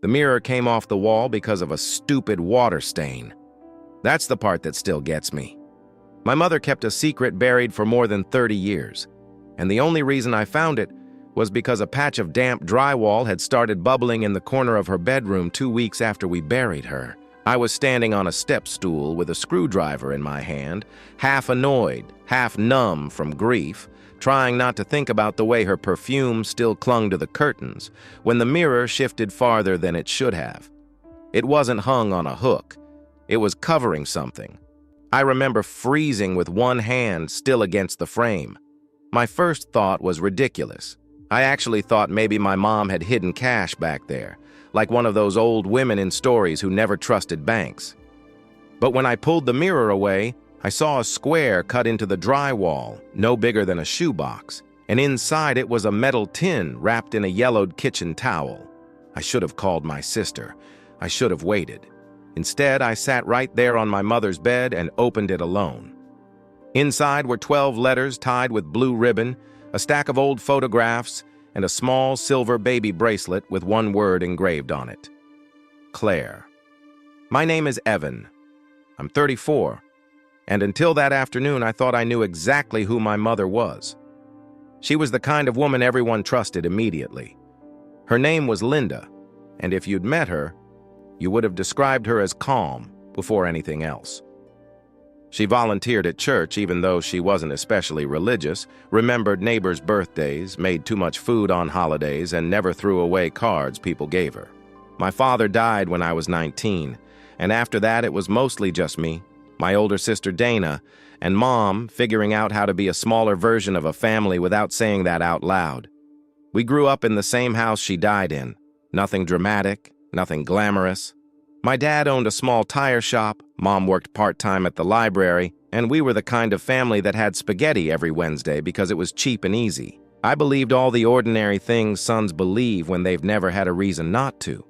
The mirror came off the wall because of a stupid water stain. That's the part that still gets me. My mother kept a secret buried for more than 30 years, and the only reason I found it was because a patch of damp drywall had started bubbling in the corner of her bedroom 2 weeks after we buried her. I was standing on a step stool with a screwdriver in my hand, half annoyed, half numb from grief, trying not to think about the way her perfume still clung to the curtains, when the mirror shifted farther than it should have. It wasn't hung on a hook. It was covering something. I remember freezing with one hand still against the frame. My first thought was ridiculous. I actually thought maybe my mom had hidden cash back there, like one of those old women in stories who never trusted banks. But when I pulled the mirror away, I saw a square cut into the drywall, no bigger than a shoebox, and inside it was a metal tin wrapped in a yellowed kitchen towel. I should have called my sister. I should have waited. Instead, I sat right there on my mother's bed and opened it alone. Inside were 12 letters tied with blue ribbon, a stack of old photographs, and a small silver baby bracelet with one word engraved on it. Claire. My name is Evan. I'm 34, and until that afternoon I thought I knew exactly who my mother was. She was the kind of woman everyone trusted immediately. Her name was Linda, and if you'd met her, you would have described her as calm before anything else. She volunteered at church even though she wasn't especially religious, remembered neighbors' birthdays, made too much food on holidays, and never threw away cards people gave her. My father died when I was 19, and after that it was mostly just me, my older sister Dana, and Mom figuring out how to be a smaller version of a family without saying that out loud. We grew up in the same house she died in. Nothing dramatic, nothing glamorous. My dad owned a small tire shop, Mom worked part-time at the library, and we were the kind of family that had spaghetti every Wednesday because it was cheap and easy. I believed all the ordinary things sons believe when they've never had a reason not to.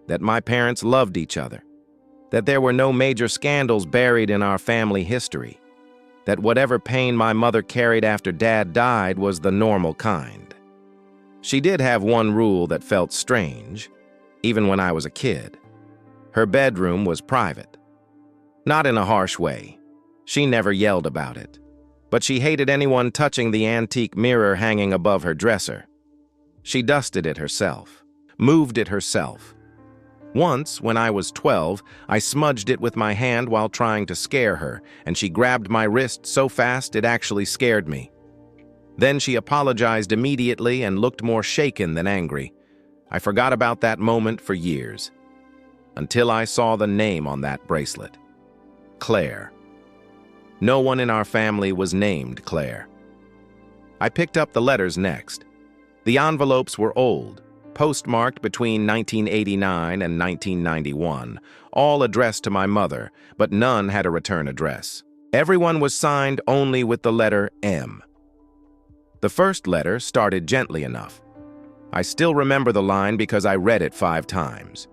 That my parents loved each other. That there were no major scandals buried in our family history. That whatever pain my mother carried after Dad died was the normal kind. She did have one rule that felt strange, even when I was a kid. Her bedroom was private. Not in a harsh way. She never yelled about it. But she hated anyone touching the antique mirror hanging above her dresser. She dusted it herself, moved it herself. Once, when I was 12, I smudged it with my hand while trying to scare her, and she grabbed my wrist so fast it actually scared me. Then she apologized immediately and looked more shaken than angry. I forgot about that moment for years. Until I saw the name on that bracelet. Claire. No one in our family was named Claire. I picked up the letters next. The envelopes were old, postmarked between 1989 and 1991, all addressed to my mother, but none had a return address. Everyone was signed only with the letter M. The first letter started gently enough. I still remember the line because I read it 5 times.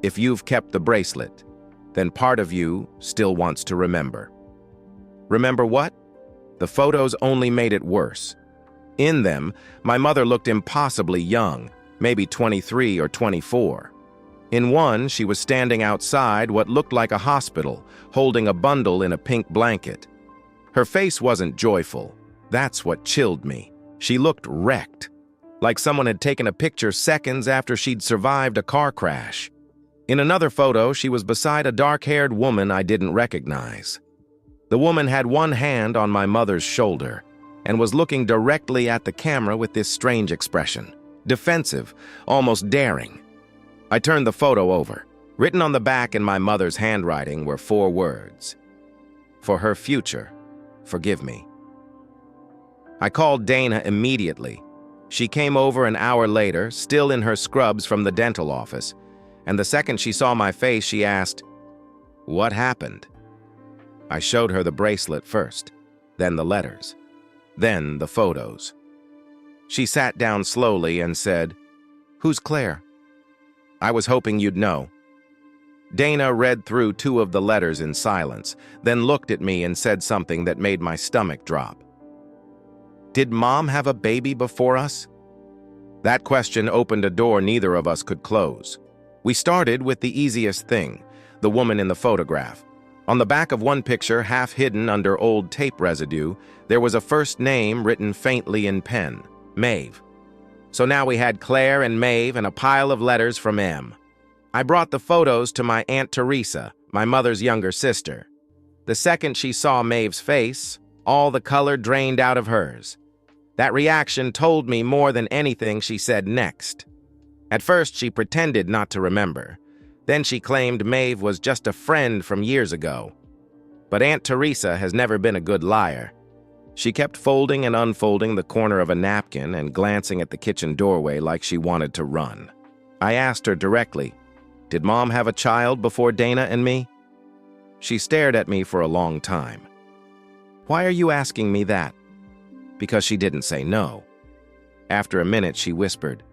If you've kept the bracelet, then part of you still wants to remember. Remember what? The photos only made it worse. In them, my mother looked impossibly young, maybe 23 or 24. In one, she was standing outside what looked like a hospital, holding a bundle in a pink blanket. Her face wasn't joyful. That's what chilled me. She looked wrecked, like someone had taken a picture seconds after she'd survived a car crash. In another photo, she was beside a dark-haired woman I didn't recognize. The woman had one hand on my mother's shoulder and was looking directly at the camera with this strange expression. Defensive, almost daring. I turned the photo over. Written on the back in my mother's handwriting were 4 words. For her future, forgive me. I called Dana immediately. She came over an hour later, still in her scrubs from the dental office, and the second she saw my face, she asked, "What happened?" I showed her the bracelet first, then the letters, then the photos. She sat down slowly and said, "Who's Claire?" I was hoping you'd know. Dana read through 2 of the letters in silence, then looked at me and said something that made my stomach drop. "Did Mom have a baby before us?" That question opened a door neither of us could close. We started with the easiest thing, the woman in the photograph. On the back of one picture, half hidden under old tape residue, there was a first name written faintly in pen, Maeve. So now we had Claire and Maeve and a pile of letters from M. I brought the photos to my Aunt Teresa, my mother's younger sister. The second she saw Maeve's face, all the color drained out of hers. That reaction told me more than anything she said next. At first, she pretended not to remember. Then she claimed Maeve was just a friend from years ago. But Aunt Teresa has never been a good liar. She kept folding and unfolding the corner of a napkin and glancing at the kitchen doorway like she wanted to run. I asked her directly, "Did Mom have a child before Dana and me?" She stared at me for a long time. "Why are you asking me that?" Because she didn't say no. After a minute, she whispered,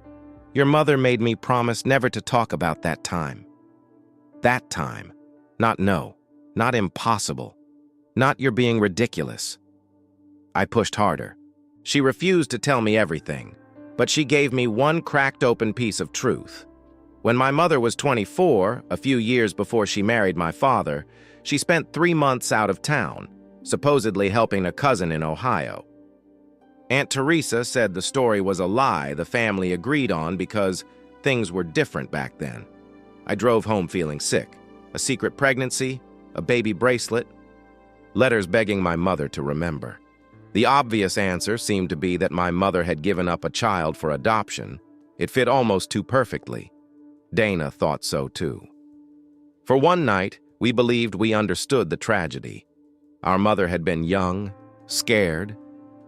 "Your mother made me promise never to talk about that time." That time. Not no. Not impossible. Not you're being ridiculous. I pushed harder. She refused to tell me everything, but she gave me one cracked open piece of truth. When my mother was 24, a few years before she married my father, she spent 3 months out of town, supposedly helping a cousin in Ohio. Aunt Teresa said the story was a lie the family agreed on because things were different back then. I drove home feeling sick. A secret pregnancy, a baby bracelet, letters begging my mother to remember. The obvious answer seemed to be that my mother had given up a child for adoption. It fit almost too perfectly. Dana thought so too. For one night, we believed we understood the tragedy. Our mother had been young, scared,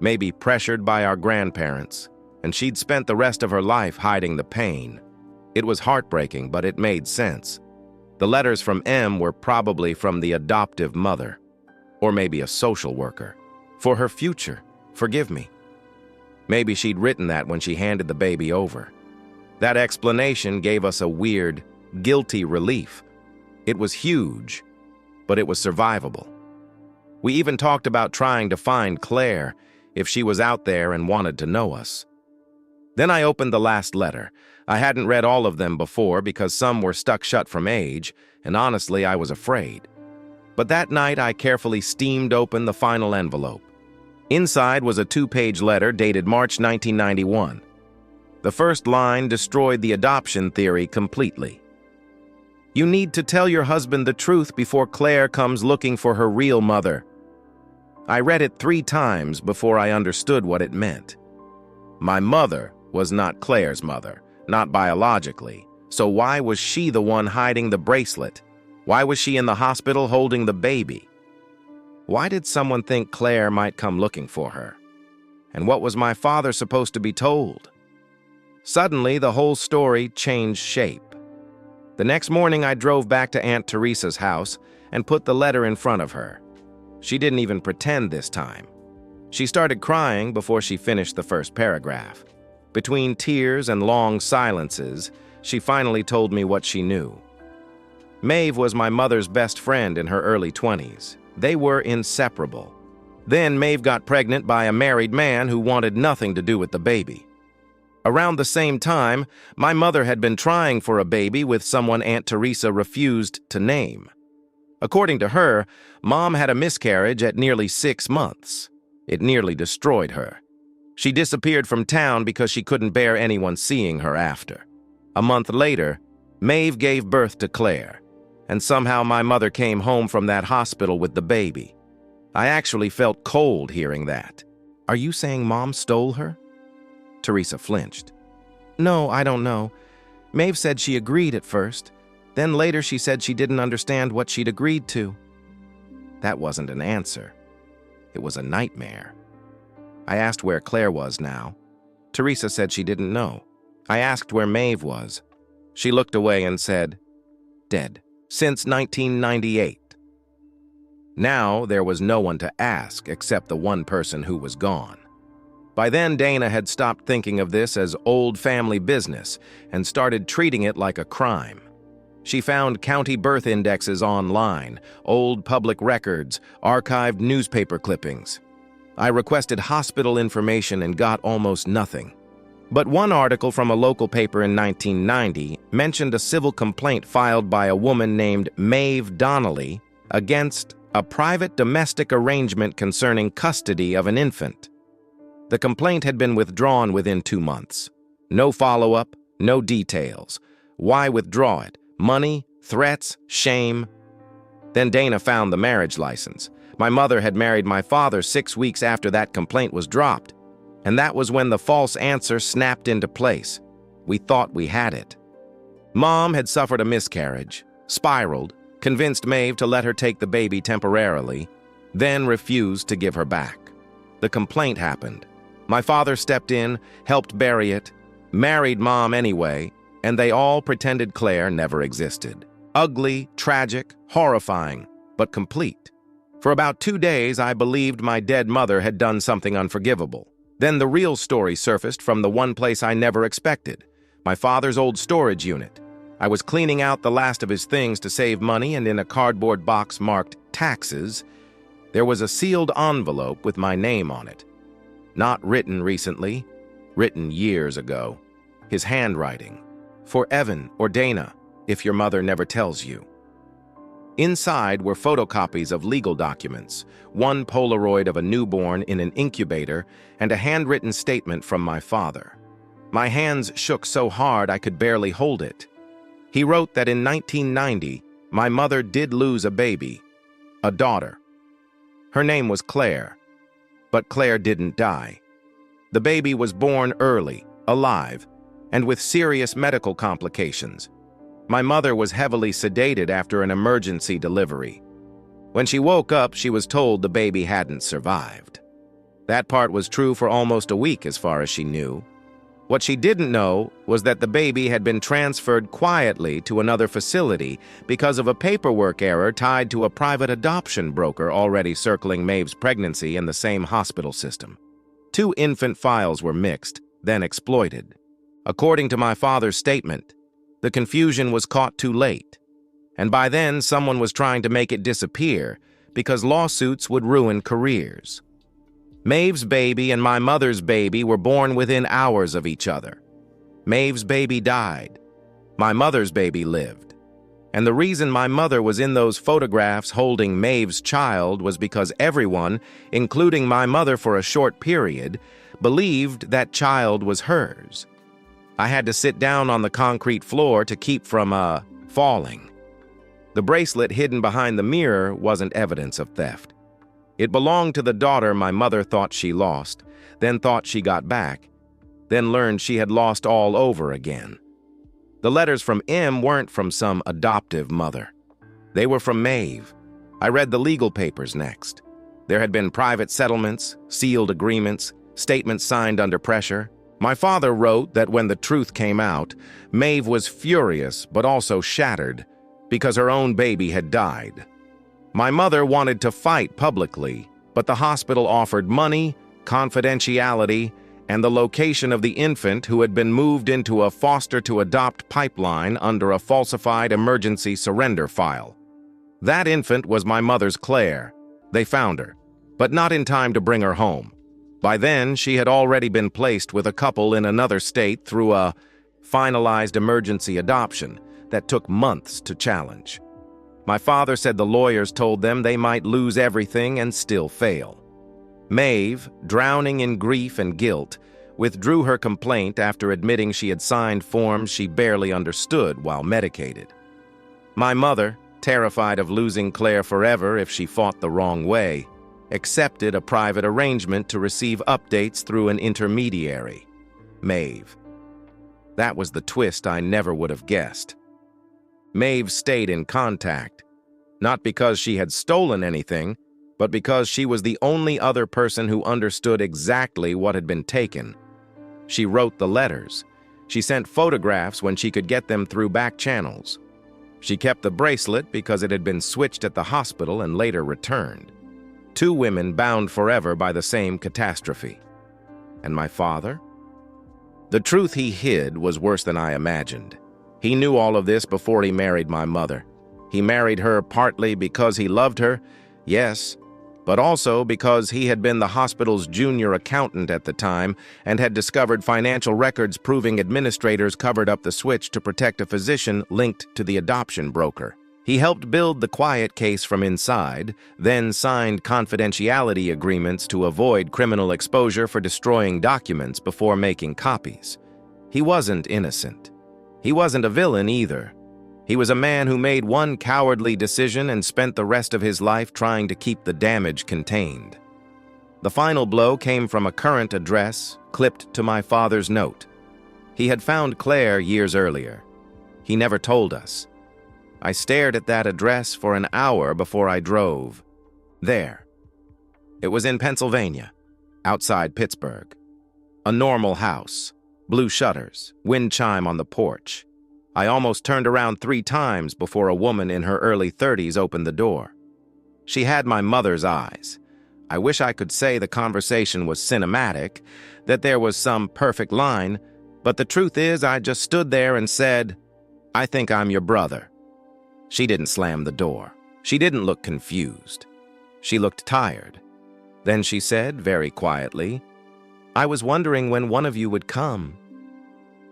maybe pressured by our grandparents, and she'd spent the rest of her life hiding the pain. It was heartbreaking, but it made sense. The letters from M were probably from the adoptive mother, or maybe a social worker. For her future, forgive me. Maybe she'd written that when she handed the baby over. That explanation gave us a weird, guilty relief. It was huge, but it was survivable. We even talked about trying to find Claire if she was out there and wanted to know us. Then I opened the last letter. I hadn't read all of them before because some were stuck shut from age, and honestly, I was afraid. But that night, I carefully steamed open the final envelope. Inside was a 2-page letter dated March 1991. The first line destroyed the adoption theory completely. "You need to tell your husband the truth before Claire comes looking for her real mother." I read it 3 times before I understood what it meant. My mother was not Claire's mother, not biologically. So why was she the one hiding the bracelet? Why was she in the hospital holding the baby? Why did someone think Claire might come looking for her? And what was my father supposed to be told? Suddenly, the whole story changed shape. The next morning, I drove back to Aunt Teresa's house and put the letter in front of her. She didn't even pretend this time. She started crying before she finished the first paragraph. Between tears and long silences, she finally told me what she knew. Maeve was my mother's best friend in her early 20s. They were inseparable. Then Maeve got pregnant by a married man who wanted nothing to do with the baby. Around the same time, my mother had been trying for a baby with someone Aunt Teresa refused to name. According to her, Mom had a miscarriage at nearly 6 months. It nearly destroyed her. She disappeared from town because she couldn't bear anyone seeing her after. A month later, Maeve gave birth to Claire, and somehow my mother came home from that hospital with the baby. I actually felt cold hearing that. "Are you saying Mom stole her?" Teresa flinched. "No, I don't know. Maeve said she agreed at first. Then later she said she didn't understand what she'd agreed to." That wasn't an answer. It was a nightmare. I asked where Claire was now. Teresa said she didn't know. I asked where Maeve was. She looked away and said, "Dead. Since 1998. Now there was no one to ask except the one person who was gone. By then, Dana had stopped thinking of this as old family business and started treating it like a crime. She found county birth indexes online, old public records, archived newspaper clippings. I requested hospital information and got almost nothing. But one article from a local paper in 1990 mentioned a civil complaint filed by a woman named Maeve Donnelly against a private domestic arrangement concerning custody of an infant. The complaint had been withdrawn within 2 months. No follow-up, no details. Why withdraw it? Money, threats, shame. Then Dana found the marriage license. My mother had married my father 6 weeks after that complaint was dropped. And that was when the false answer snapped into place. We thought we had it. Mom had suffered a miscarriage, spiraled, convinced Maeve to let her take the baby temporarily, then refused to give her back. The complaint happened. My father stepped in, helped bury it, married Mom anyway, and they all pretended Claire never existed. Ugly, tragic, horrifying, but complete. For about 2 days, I believed my dead mother had done something unforgivable. Then the real story surfaced from the one place I never expected, my father's old storage unit. I was cleaning out the last of his things to save money, and in a cardboard box marked taxes, there was a sealed envelope with my name on it. Not written recently, written years ago. His handwriting. For Evan or Dana, if your mother never tells you. Inside were photocopies of legal documents, one Polaroid of a newborn in an incubator, and a handwritten statement from my father. My hands shook so hard I could barely hold it. He wrote that in 1990, my mother did lose a baby, a daughter. Her name was Claire, but Claire didn't die. The baby was born early, alive, and with serious medical complications. My mother was heavily sedated after an emergency delivery. When she woke up, she was told the baby hadn't survived. That part was true for almost a week as far as she knew. What she didn't know was that the baby had been transferred quietly to another facility because of a paperwork error tied to a private adoption broker already circling Maeve's pregnancy in the same hospital system. 2 infant files were mixed, then exploited. According to my father's statement, the confusion was caught too late, and by then someone was trying to make it disappear because lawsuits would ruin careers. Maeve's baby and my mother's baby were born within hours of each other. Maeve's baby died. My mother's baby lived. And the reason my mother was in those photographs holding Maeve's child was because everyone, including my mother for a short period, believed that child was hers. I had to sit down on the concrete floor to keep from, falling. The bracelet hidden behind the mirror wasn't evidence of theft. It belonged to the daughter my mother thought she lost, then thought she got back, then learned she had lost all over again. The letters from M weren't from some adoptive mother. They were from Maeve. I read the legal papers next. There had been private settlements, sealed agreements, statements signed under pressure. My father wrote that when the truth came out, Maeve was furious but also shattered because her own baby had died. My mother wanted to fight publicly, but the hospital offered money, confidentiality, and the location of the infant who had been moved into a foster-to-adopt pipeline under a falsified emergency surrender file. That infant was my mother's Claire. They found her, but not in time to bring her home. By then, she had already been placed with a couple in another state through a finalized emergency adoption that took months to challenge. My father said the lawyers told them they might lose everything and still fail. Maeve, drowning in grief and guilt, withdrew her complaint after admitting she had signed forms she barely understood while medicated. My mother, terrified of losing Claire forever if she fought the wrong way, accepted a private arrangement to receive updates through an intermediary, Maeve. That was the twist I never would have guessed. Maeve stayed in contact, not because she had stolen anything, but because she was the only other person who understood exactly what had been taken. She wrote the letters. She sent photographs when she could get them through back channels. She kept the bracelet because it had been switched at the hospital and later returned. 2 women bound forever by the same catastrophe. And my father? The truth he hid was worse than I imagined. He knew all of this before he married my mother. He married her partly because he loved her, yes, but also because he had been the hospital's junior accountant at the time and had discovered financial records proving administrators covered up the switch to protect a physician linked to the adoption broker. He helped build the quiet case from inside, then signed confidentiality agreements to avoid criminal exposure for destroying documents before making copies. He wasn't innocent. He wasn't a villain either. He was a man who made one cowardly decision and spent the rest of his life trying to keep the damage contained. The final blow came from a current address clipped to my father's note. He had found Claire years earlier. He never told us. I stared at that address for an hour before I drove. There. It was in Pennsylvania, outside Pittsburgh. A normal house, blue shutters, wind chime on the porch. I almost turned around 3 times before a woman in her early 30s opened the door. She had my mother's eyes. I wish I could say the conversation was cinematic, that there was some perfect line, but the truth is I just stood there and said, "I think I'm your brother." She didn't slam the door. She didn't look confused. She looked tired. Then she said, very quietly, "I was wondering when one of you would come."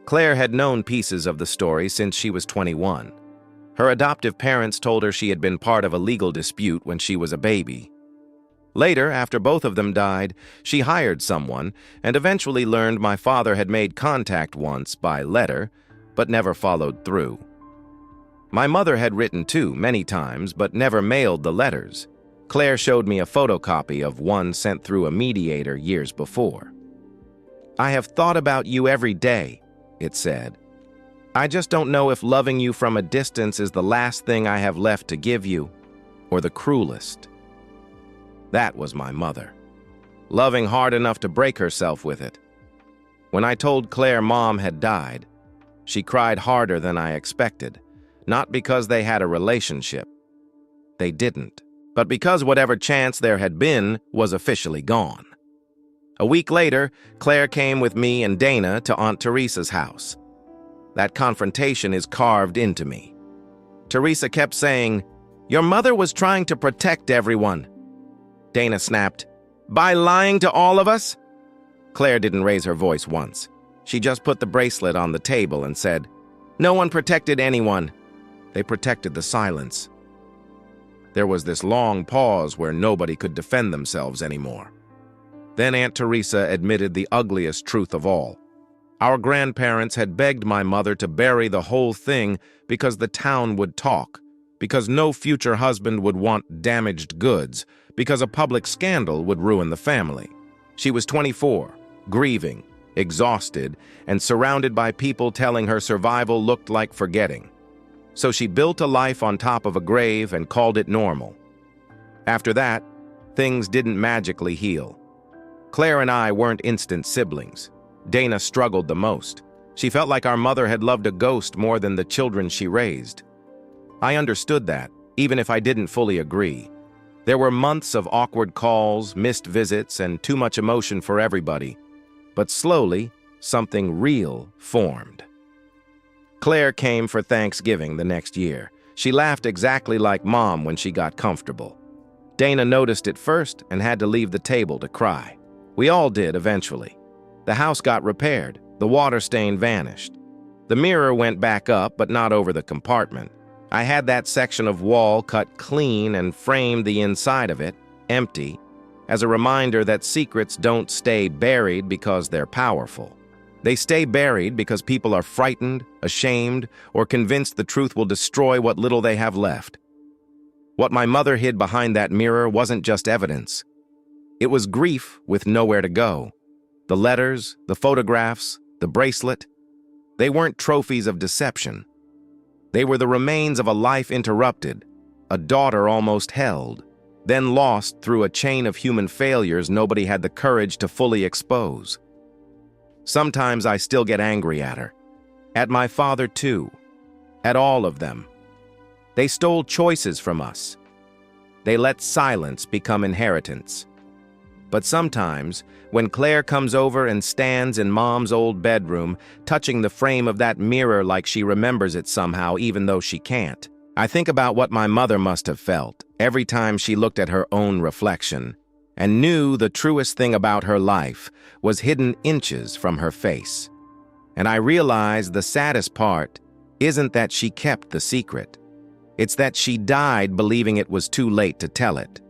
Claire had known pieces of the story since she was 21. Her adoptive parents told her she had been part of a legal dispute when she was a baby. Later, after both of them died, she hired someone and eventually learned my father had made contact once by letter, but never followed through. My mother had written too, many times, but never mailed the letters. Claire showed me a photocopy of one sent through a mediator years before. "I have thought about you every day," it said. "I just don't know if loving you from a distance is the last thing I have left to give you, or the cruelest." That was my mother, loving hard enough to break herself with it. When I told Claire Mom had died, she cried harder than I expected, not because they had a relationship. They didn't, but because whatever chance there had been was officially gone. A week later, Claire came with me and Dana to Aunt Teresa's house. That confrontation is carved into me. Teresa kept saying, "Your mother was trying to protect everyone." Dana snapped, "By lying to all of us?" Claire didn't raise her voice once. She just put the bracelet on the table and said, "No one protected anyone. They protected the silence." There was this long pause where nobody could defend themselves anymore. Then Aunt Teresa admitted the ugliest truth of all. Our grandparents had begged my mother to bury the whole thing because the town would talk, because no future husband would want damaged goods, because a public scandal would ruin the family. She was 24, grieving, exhausted, and surrounded by people telling her survival looked like forgetting. So she built a life on top of a grave and called it normal. After that, things didn't magically heal. Claire and I weren't instant siblings. Dana struggled the most. She felt like our mother had loved a ghost more than the children she raised. I understood that, even if I didn't fully agree. There were months of awkward calls, missed visits, and too much emotion for everybody. But slowly, something real formed. Claire came for Thanksgiving the next year. She laughed exactly like Mom when she got comfortable. Dana noticed it first and had to leave the table to cry. We all did eventually. The house got repaired. The water stain vanished. The mirror went back up, but not over the compartment. I had that section of wall cut clean and framed the inside of it, empty, as a reminder that secrets don't stay buried because they're powerful. They stay buried because people are frightened, ashamed, or convinced the truth will destroy what little they have left. What my mother hid behind that mirror wasn't just evidence. It was grief with nowhere to go. The letters, the photographs, the bracelet, they weren't trophies of deception. They were the remains of a life interrupted, a daughter almost held, then lost through a chain of human failures nobody had the courage to fully expose. Sometimes I still get angry at her. At my father, too. At all of them. They stole choices from us. They let silence become inheritance. But sometimes, when Claire comes over and stands in Mom's old bedroom, touching the frame of that mirror like she remembers it somehow, even though she can't, I think about what my mother must have felt every time she looked at her own reflection and knew the truest thing about her life was hidden inches from her face. And I realize the saddest part isn't that she kept the secret. It's that she died believing it was too late to tell it.